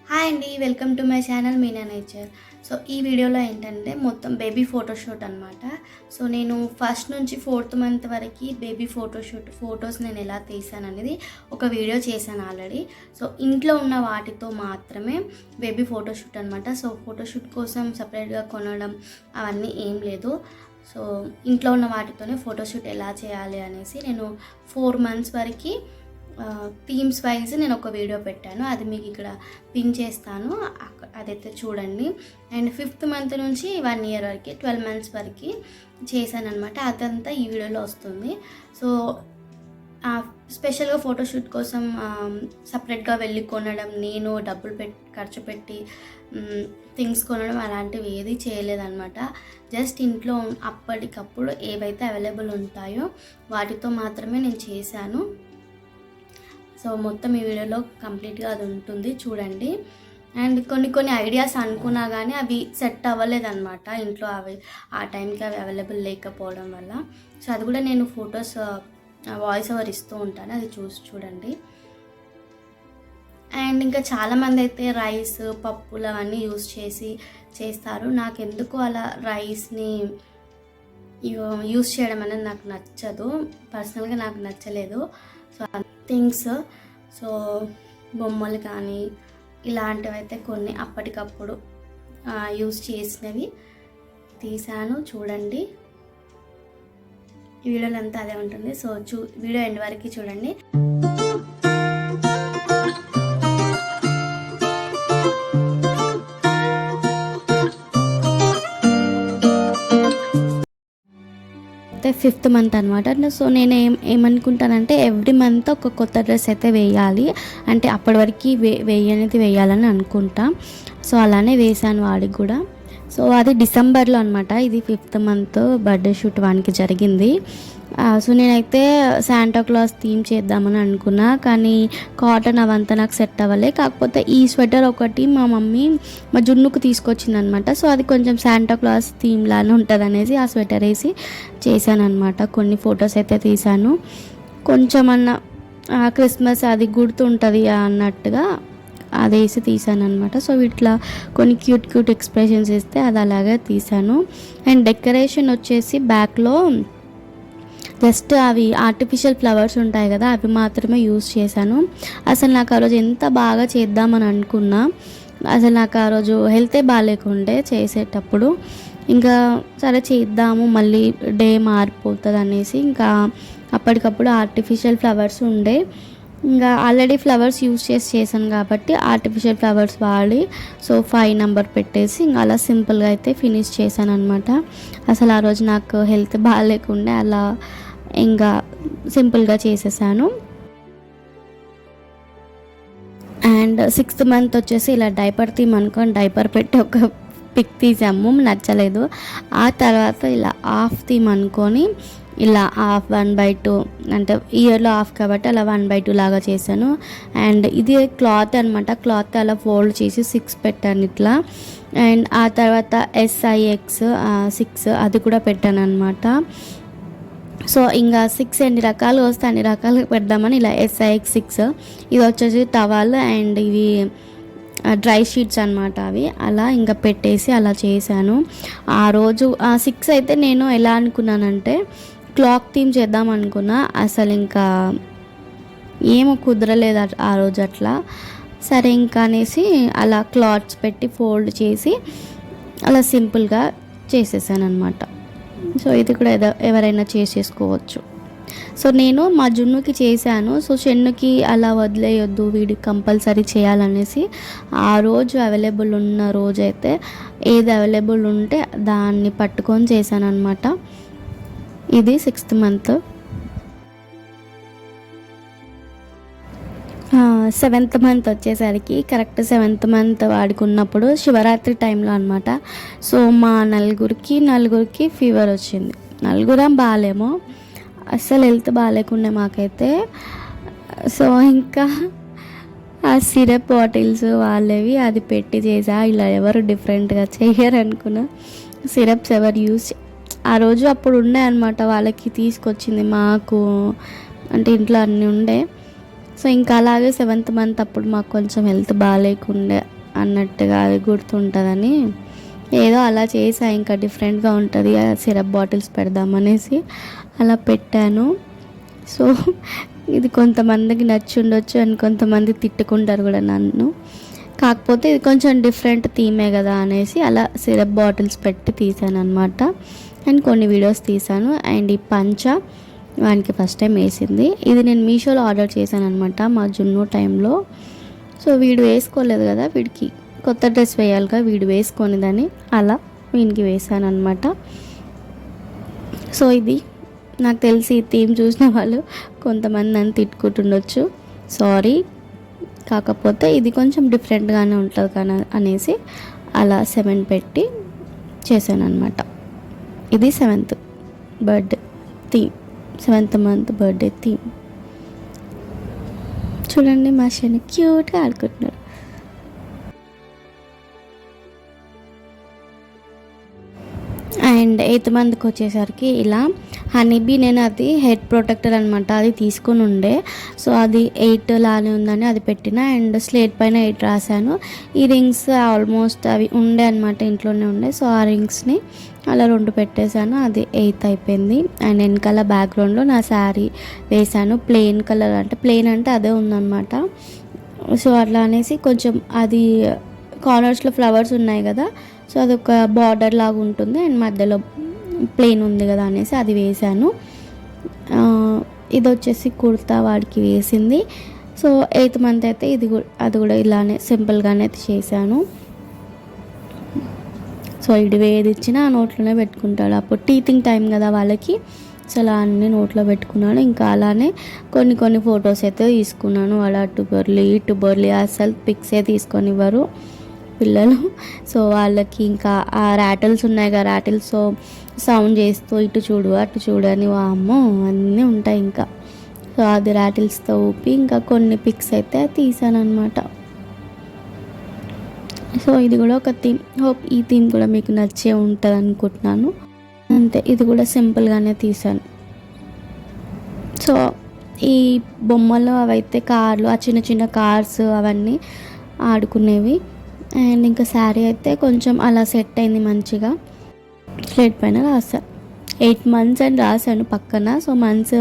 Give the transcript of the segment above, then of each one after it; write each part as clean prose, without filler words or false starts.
Hi అండి, welcome to my channel Meena nature. So ఈ వీడియోలో ఏంటంటే మొత్తం బేబీ ఫోటోషూట్ అనమాట. సో నేను ఫస్ట్ నుంచి 4th మంత్ వరకు బేబీ ఫొటోస్ నేను ఎలా తీసాను అనేది ఒక వీడియో చేశాను ఆల్రెడీ. సో ఇంట్లో ఉన్న వాటితో మాత్రమే బేబీ ఫోటోషూట్ అనమాట. సో ఫోటోషూట్ కోసం సపరేట్గా కొనడం అవన్నీ ఏం లేదు. సో ఇంట్లో ఉన్న వాటితోనే ఫోటోషూట్ ఎలా చేయాలి అనేసి నేను 4 months వరకు థీమ్స్ వైజ్ నేను ఒక వీడియో పెట్టాను. అది మీకు ఇక్కడ పిన్ చేస్తాను, అదైతే చూడండి. అండ్ 5th month నుంచి 1 year వరకు 12 months వరకు చేశాను అనమాట. అదంతా ఈ వీడియోలో వస్తుంది. సో స్పెషల్గా ఫోటోషూట్ కోసం సపరేట్గా వెళ్ళి కొనడం, నేను డబ్బులు ఖర్చు పెట్టి థింగ్స్ కొనడం అలాంటివి ఏది చేయలేదన్నమాట. జస్ట్ ఇంట్లో అప్పటికప్పుడు ఏవైతే అవైలబుల్ ఉంటాయో వాటితో మాత్రమే నేను చేశాను. సో మొత్తం ఈ వీడియోలో కంప్లీట్గా అది ఉంటుంది, చూడండి. అండ్ కొన్ని ఐడియాస్ అనుకున్నా కానీ అవి సెట్ అవ్వలేదన్నమాట ఇంట్లో. ఆ టైంకి అవి అవైలబుల్ లేకపోవడం వల్ల. సో అది కూడా నేను ఫొటోస్ వాయిస్ ఓవర్ ఇస్తూ ఉంటాను, అది చూడండి. అండ్ ఇంకా చాలామంది అయితే రైస్, పప్పులు అవన్నీ యూస్ చేస్తారు. నాకు ఎందుకు అలా రైస్ని యూస్ చేయడం అనేది నాకు నచ్చదు, పర్సనల్గా నాకు నచ్చలేదు. సో థింగ్స్, సో బొమ్మలు కానీ ఇలాంటివి అయితే కొన్ని అప్పటికప్పుడు యూస్ చేసినవి తీసాను, చూడండి. ఈ వీడియోలో అంతా అదే ఉంటుంది. సో వీడియో ఎండ్ వరకు చూడండి. అయితే 5th month అనమాట. సో నేను ఏమనుకుంటానంటే ఎవ్రీ మంత్ ఒక కొత్త డ్రెస్ అయితే వేయాలి, అంటే అప్పటి వరకు వేయాలని అనుకుంటా. సో అలానే వేసాను వాడికి కూడా. సో అది డిసెంబర్లో అనమాట. ఇది 5th month బర్త్డే షూట్ వానికి జరిగింది. సో నేనైతే శాంటాక్లాస్ థీమ్ చేద్దామని అనుకున్నా, కానీ కాటన్ అవంతా నాకు సెట్ అవ్వలే. కాకపోతే ఈ స్వెటర్ ఒకటి మా మమ్మీ మా జున్నుకు తీసుకొచ్చింది అనమాట. సో అది కొంచెం శాంటాక్లాస్ థీమ్ లానే ఉంటుంది అనేసి ఆ స్వెటర్ వేసి చేశాను అనమాట. కొన్ని ఫొటోస్ అయితే తీశాను, కొంచెం క్రిస్మస్ అది గుర్తుంటుంది అన్నట్టుగా అది వేసి తీసాను అనమాట. సో ఇట్లా కొన్ని క్యూట్ ఎక్స్ప్రెషన్స్ ఇస్తే అది అలాగే తీసాను. అండ్ డెకరేషన్ వచ్చేసి బ్యాక్లో జస్ట్ అవి ఆర్టిఫిషియల్ ఫ్లవర్స్ ఉంటాయి కదా, అవి మాత్రమే యూస్ చేశాను. అసలు నాకు ఆ రోజు ఎంత బాగా చేద్దామని అనుకున్నా, అసలు నాకు ఆ రోజు హెల్తే బాగాలేకుండే చేసేటప్పుడు. ఇంకా సరే చేద్దాము, మళ్ళీ డే మారిపోతుంది అనేసి ఇంకా అప్పటికప్పుడు ఆర్టిఫిషియల్ ఫ్లవర్స్ ఉండే. ఇంకా ఆల్రెడీ ఫ్లవర్స్ యూస్ చేశాను కాబట్టి ఆర్టిఫిషియల్ ఫ్లవర్స్ వాడి సో 5 number పెట్టేసి ఇంకా అలా సింపుల్గా అయితే ఫినిష్ చేశాను అనమాట. అసలు ఆ రోజు నాకు హెల్త్ బాగాలేకుండే, అలా ఇంకా సింపుల్గా చేసేసాను. అండ్ 6th month వచ్చేసి ఇలా డైపర్ థీమ్ అనుకోని డైపర్ పెట్టి ఒక పిక్ తీసాము, నచ్చలేదు. ఆ తర్వాత ఇలా హాఫ్ థీమ్ అనుకొని ఇలా హాఫ్ 1/2, అంటే ఇయర్లో హాఫ్ కాబట్టి అలా 1/2 లాగా చేశాను. అండ్ ఇది క్లాత్ అనమాట, క్లాత్ అలా ఫోల్డ్ చేసి 6 పెట్టాను ఇట్లా. అండ్ ఆ తర్వాత SIX 6 అది కూడా పెట్టాను అనమాట. సో ఇంకా 6 ఎన్ని రకాలు వస్తే అన్ని రకాలు పెడదామని ఇలా SIX 6. ఇది వచ్చేసి టవల్ అండ్ ఇవి డ్రై షీట్స్ అనమాట, అవి అలా ఇంకా పెట్టేసి అలా చేశాను. ఆ రోజు 6 అయితే నేను ఎలా అనుకున్నానంటే క్లాక్ థీమ్ చేద్దాం అనుకున్నా, అసలు ఇంకా ఏమో కుదరలేదు ఆ రోజు అట్లా. సరే ఇంకా అనేసి అలా క్లాత్స్ పెట్టి ఫోల్డ్ చేసి అలా సింపుల్గా చేసేసాను అనమాట. సో ఇది కూడా ఎవరైనా చేసేసుకోవచ్చు. సో నేను మా జున్నుకి చేశాను. సో చెన్నుకి అలా వదిలేయొద్దు, వీడికి కంపల్సరీ చేయాలనేసి ఆ రోజు అవైలబుల్ ఉన్న రోజైతే ఏది అవైలబుల్ ఉంటే దాన్ని పట్టుకొని చేశాను అనమాట. ఇది 6th month. 7th month వచ్చేసరికి కరెక్ట్ 7th month వాడుకున్నప్పుడు శివరాత్రి టైంలో అనమాట. సో మా నలుగురికి ఫీవర్ వచ్చింది. నలుగురం బాగాలేమో, అస్సలు హెల్త్ బాగాలేకుండే మాకైతే. సో ఇంకా ఆ సిరప్ బాటిల్స్ వాళ్ళవి అది పెట్టి చేసా. ఇలా ఎవరు డిఫరెంట్గా చేయరు అనుకున్నా. సిరప్స్ ఎవరు యూస్ ఆ రోజు అప్పుడు ఉండే అనమాట, వాళ్ళకి తీసుకొచ్చింది, మాకు అంటే ఇంట్లో అన్నీ ఉండే. సో ఇంకా అలాగే 7th month అప్పుడు మాకు కొంచెం హెల్త్ బాగాలేకుండే, అన్నట్టుగా అది గుర్తుంటుందని ఏదో అలా చేసా. ఇంకా డిఫరెంట్గా ఉంటుంది సిరప్ బాటిల్స్ పెడదామనేసి అలా పెట్టాను. సో ఇది కొంతమందికి నచ్చి ఉండొచ్చు అండ్ కొంతమంది తిట్టుకుంటారు కూడా నన్ను. కాకపోతే ఇది కొంచెం డిఫరెంట్ థీమే కదా అనేసి అలా సిరప్ బాటిల్స్ పెట్టి తీసాను అనమాట. అండ్ కొన్ని వీడియోస్ తీసాను. అండ్ ఈ పంచ వానికి ఫస్ట్ టైం వేసింది. ఇది నేను మీషోలో ఆర్డర్ చేశాను అనమాట మా జున్ను టైంలో. సో వీడు వేసుకోలేదు కదా, వీడికి కొత్త డ్రెస్ వేయాలిగా, వీడు వేసుకొనిదని అలా వీనికి వేసాను అనమాట. సో ఇది నాకు తెలిసి ఈ థీమ్ చూసిన వాళ్ళు కొంతమంది నన్ను తిట్టుకుంటుండొచ్చు, సారీ. కాకపోతే ఇది కొంచెం డిఫరెంట్గానే ఉంటుంది కానీ అనేసి అలా 7 పెట్టి చేశాను అనమాట. ఇది 7th birthday theme, 7th month birthday theme. చూడండి మా శని క్యూట్గా ఆడుకుంటున్నాడు. అండ్ 8th మంత్కి వచ్చేసరికి ఇలా హనీబీ, నేను అది హెడ్ ప్రొటెక్టర్ అనమాట, అది తీసుకుని ఉండే. సో అది 8 లానే ఉందని అది పెట్టిన. అండ్ స్లేట్ పైన 8 రాశాను. ఈ రింగ్స్ ఆల్మోస్ట్ అవి ఉండే అనమాట, ఇంట్లోనే ఉండే. సో ఆ రింగ్స్ని అలా 2 పెట్టేశాను, అది 8th అయిపోయింది. అండ్ వెనకాల బ్యాక్గ్రౌండ్లో నా శారీ వేశాను, ప్లెయిన్ కలర్, అంటే ప్లెయిన్ అంటే అదే ఉందన్నమాట. సో అట్లా అనేసి కొంచెం అది కార్నర్స్లో ఫ్లవర్స్ ఉన్నాయి కదా, సో అదొక బార్డర్ లాగా ఉంటుంది. అండ్ మధ్యలో ప్లెయిన్ ఉంది కదా అనేసి అది వేశాను. ఇది వచ్చేసి కుర్తా వాడికి వేసింది. సో 8th మంత్ అయితే అది కూడా ఇలానే సింపుల్గానే చేశాను. సో ఇది ఏది ఇచ్చినా ఆ నోట్లోనే పెట్టుకుంటాడు. అప్పుడు టీచింగ్ టైం కదా వాళ్ళకి, సో అలా అన్నీ నోట్లో పెట్టుకున్నాను. ఇంకా అలానే కొన్ని ఫొటోస్ అయితే తీసుకున్నాను. వాడు అటు బొర్లి అసలు పిక్సే తీసుకొని ఇవ్వరు పిల్లలు. సో వాళ్ళకి ఇంకా ఆ ర్యాటిల్స్ ఉన్నాయి కదా, ర్యాటిల్స్ సౌండ్ చేస్తూ ఇటు చూడు అటు చూడు అని వామ్మో అన్నీ ఉంటాయి ఇంకా. సో అది ర్యాటిల్స్తో ఊపి ఇంకా కొన్ని పిక్స్ అయితే తీసాను అనమాట. సో ఇది కూడా ఒక థీమ్. హోప్ ఈ థీమ్ కూడా మీకు నచ్చే ఉంటుంది అనుకుంటున్నాను. అంతే, ఇది కూడా సింపుల్గానే తీసాను. సో ఈ బొమ్మలు అవైతే కార్లు, ఆ చిన్న చిన్న కార్స్ అవన్నీ ఆడుకునేవి. అండ్ ఇంకా శారీ అయితే కొంచెం అలా సెట్ అయింది మంచిగా. స్లేట్ పైన రాసా 8 months అని రాశాను పక్కన. సో మంత్స్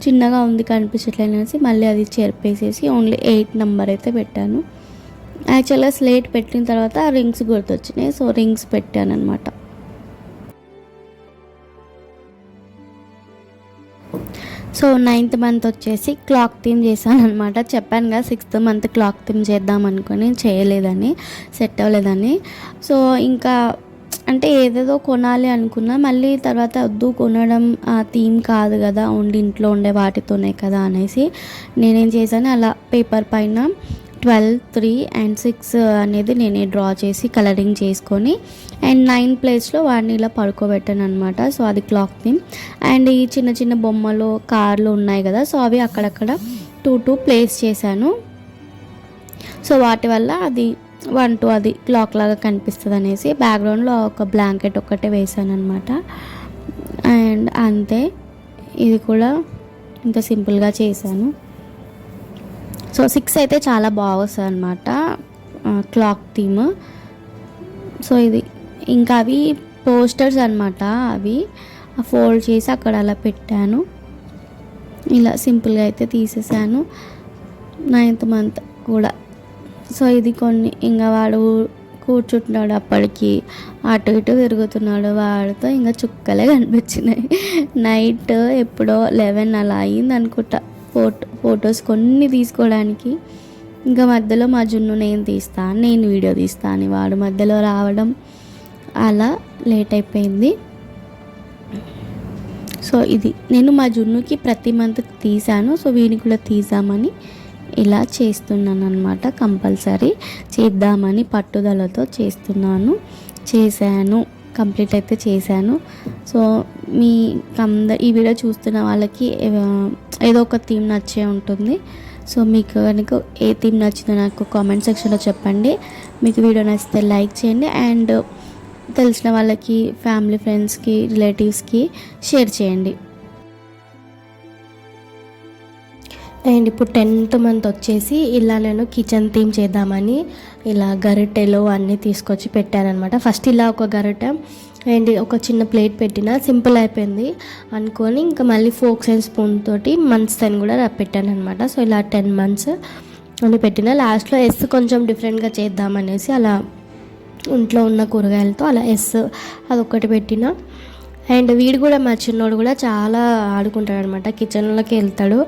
చిన్నగా ఉంది కనిపించట్లేదు అనేసి మళ్ళీ అది చెరిపేసేసి ఓన్లీ 8 నెంబర్ అయితే పెట్టాను. యాక్చువల్గా స్లేట్ పెట్టిన తర్వాత రింగ్స్ గుర్తొచ్చినాయి, సో రింగ్స్ పెట్టాను అనమాట. సో 9th మంత్ వచ్చేసి క్లాక్ థీమ్ చేశాను అనమాట. చెప్పాను కదా 6th మంత్ క్లాక్ థీమ్ చేద్దాం అనుకుని చేయలేదని, సెట్ అవ్వలేదని. సో ఇంకా అంటే ఏదేదో కొనాలి అనుకున్నా, మళ్ళీ తర్వాత వద్దు కొనడం ఆ థీమ్ కాదు కదా, ఓన్లీ ఇంట్లో ఉండే వాటితోనే కదా అనేసి నేనేం చేశాను, అలా పేపర్ పైన 12, 3 and 6 అనేది నేనే డ్రా చేసి కలరింగ్ చేసుకొని అండ్ 9 ప్లేస్లో వాడిని ఇలా పడుకోబెట్టాను అనమాట. సో అది క్లాక్ థీమ్. అండ్ ఈ చిన్న చిన్న బొమ్మలు కార్లు ఉన్నాయి కదా, సో అవి అక్కడక్కడ 2 ప్లేస్ చేశాను. సో వాటి వల్ల అది 1, 2 అది క్లాక్ లాగా కనిపిస్తుంది అనేసి బ్యాక్గ్రౌండ్లో ఒక బ్లాంకెట్ ఒక్కటే వేసాను అనమాట. అండ్ అంతే, ఇది కూడా ఇంత సింపుల్గా చేశాను. సో 6 అయితే చాలా బాగా వస్తుంది అనమాట క్లాక్ థీమ్. సో ఇది ఇంకా అవి పోస్టర్స్ అనమాట, అవి ఫోల్డ్ చేసి అక్కడ అలా పెట్టాను. ఇలా సింపుల్గా అయితే తీసేసాను 9th మంత్ కూడా. సో ఇది కొన్ని ఇంకా వాడు కూర్చుంటున్నాడు, అప్పటికి అటు ఇటు తిరుగుతున్నాడు, వాడితో ఇంకా చుక్కలే కనిపించినాయి. నైట్ ఎప్పుడో 11 అలా అయింది అనుకుంటా ఫొటోస్ కొన్ని తీసుకోవడానికి. ఇంకా మధ్యలో మా జున్ను నేను వీడియో తీస్తా అని వాడు మధ్యలో రావడం, అలా లేట్ అయిపోయింది. సో ఇది నేను మా జున్నుకి ప్రతి మంత్ తీసాను. సో వీడిని కూడా తీసామని ఇలా చేస్తున్నాను అనమాట. కంపల్సరీ చేద్దామని పట్టుదలతో చేశాను, కంప్లీట్ అయితే చేశాను. సో ఈ వీడియో చూస్తున్న వాళ్ళకి ఏదో ఒక థీమ్ నచ్చే ఉంటుంది. సో మీకు కనుక ఏ థీమ్ నచ్చిందో నాకు కామెంట్ సెక్షన్లో చెప్పండి. మీకు వీడియో నచ్చితే లైక్ చేయండి అండ్ తెలిసిన వాళ్ళకి, ఫ్యామిలీ, ఫ్రెండ్స్కి, రిలేటివ్స్కి షేర్ చేయండి. అండ్ ఇప్పుడు 10th మంత్ వచ్చేసి ఇలా నేను కిచెన్ థీమ్ చేద్దామని ఇలా గరిటెలు అన్నీ తీసుకొచ్చి పెట్టానమాట. ఫస్ట్ ఇలా ఒక గరిటె అండ్ ఒక చిన్న ప్లేట్ పెట్టిన, సింపుల్ అయిపోయింది అనుకొని ఇంకా మళ్ళీ ఫోక్స్ అండ్ స్పూన్ తోటి మంత్స్ అని కూడా పెట్టాను అనమాట. సో ఇలా 10 మంత్స్ అని పెట్టిన. లాస్ట్లో ఎస్ కొంచెం డిఫరెంట్గా చేద్దామనేసి అలా ఇంట్లో ఉన్న కూరగాయలతో అలా ఎస్ అదొక్కటి పెట్టిన. అండ్ వీడు కూడా, మా చిన్నోడు కూడా చాలా ఆడుకుంటాడు అనమాట. కిచెన్లోకి వెళ్తాడు,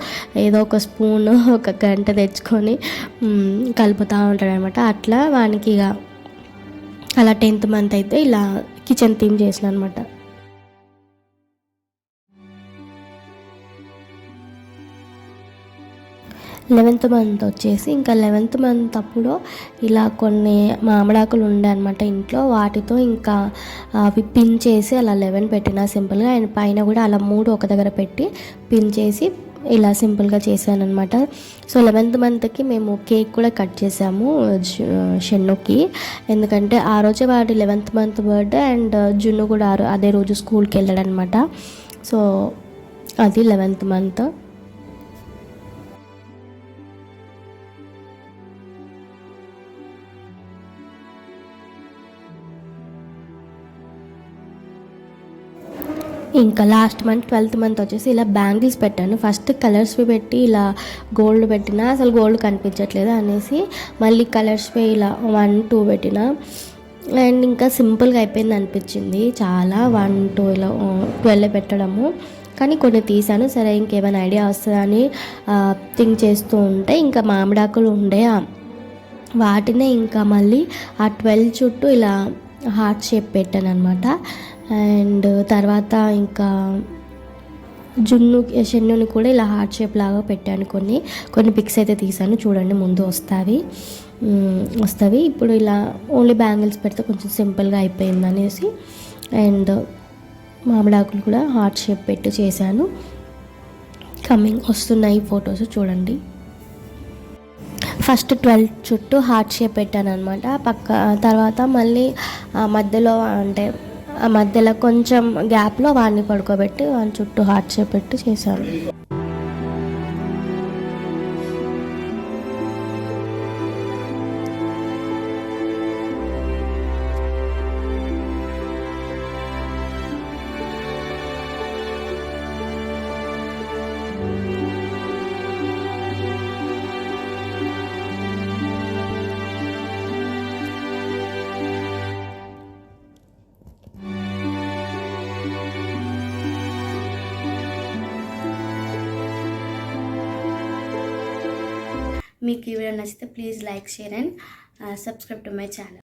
ఏదో ఒక స్పూన్ ఒక గంట తెచ్చుకొని కలుపుతూ ఉంటాడు అనమాట. అట్లా వానికి ఇక అలా 10th మంత్ అయితే ఇలా కిచెన్ థీమ్ చేసిన అనమాట. లెవెన్త్ మంత్ వచ్చేసి ఇంకా 11th మంత్ అప్పుడు ఇలా కొన్ని మామిడాకులు ఉండే అనమాట ఇంట్లో. వాటితో ఇంకా అవి పిన్ చేసి అలా 11 పెట్టిన సింపుల్గా. అండ్ పైన కూడా అలా 3 ఒక దగ్గర పెట్టి పిన్ చేసి ఇలా సింపుల్గా చేశాను అనమాట. సో 11th మంత్కి మేము కేక్ కూడా కట్ చేసాము షెన్నుకి, ఎందుకంటే ఆ రోజే వాడి 11th మంత్ బర్త్డే. అండ్ జున్ను కూడా అదే రోజు స్కూల్కి వెళ్ళాడు అనమాట. సో అది 11th మంత్. ఇంకా లాస్ట్ మంత్ 12th మంత్ వచ్చేసి ఇలా బ్యాంగిల్స్ పెట్టాను. ఫస్ట్ కలర్స్వి పెట్టి ఇలా గోల్డ్ పెట్టినా అసలు గోల్డ్ కనిపించట్లేదు అనేసి మళ్ళీ కలర్స్వి ఇలా 1, 2 పెట్టిన. అండ్ ఇంకా సింపుల్గా అయిపోయింది అనిపించింది చాలా. 1, 2 ఇలా 12 పెట్టడము, కానీ కొన్ని తీసాను. సరే ఇంకేమైనా ఐడియా వస్తుందని థింక్ చేస్తూ ఉంటే ఇంకా మామిడాకులు ఉండే, వాటినే ఇంకా మళ్ళీ ఆ 12 చుట్టూ ఇలా హార్ట్ షేప్ పెట్టాను అనమాట. అండ్ తర్వాత ఇంకా షెన్నుని కూడా ఇలా హార్ట్ షేప్ లాగా పెట్టాను. కొన్ని పిక్స్ అయితే తీసాను, చూడండి ముందు వస్తాయి. ఇప్పుడు ఇలా ఓన్లీ బ్యాంగిల్స్ పెడితే కొంచెం సింపుల్గా అయిపోయింది అనేసి అండ్ మామిడాకులు కూడా హార్ట్ షేప్ పెట్టి చేశాను. వస్తున్నాయి ఫొటోస్ చూడండి. ఫస్ట్ 12 చుట్టూ హార్ట్ షేప్ పెట్టాను అనమాట. తర్వాత మళ్ళీ మధ్యలో కొంచెం గ్యాప్లో వాడిని పడుకోబెట్టి వాని చుట్టూ హార్ట్ షేప్ పెట్టి చేశాను. మీకు ఈ వీడియో నచ్చితే please like, share and subscribe to my channel.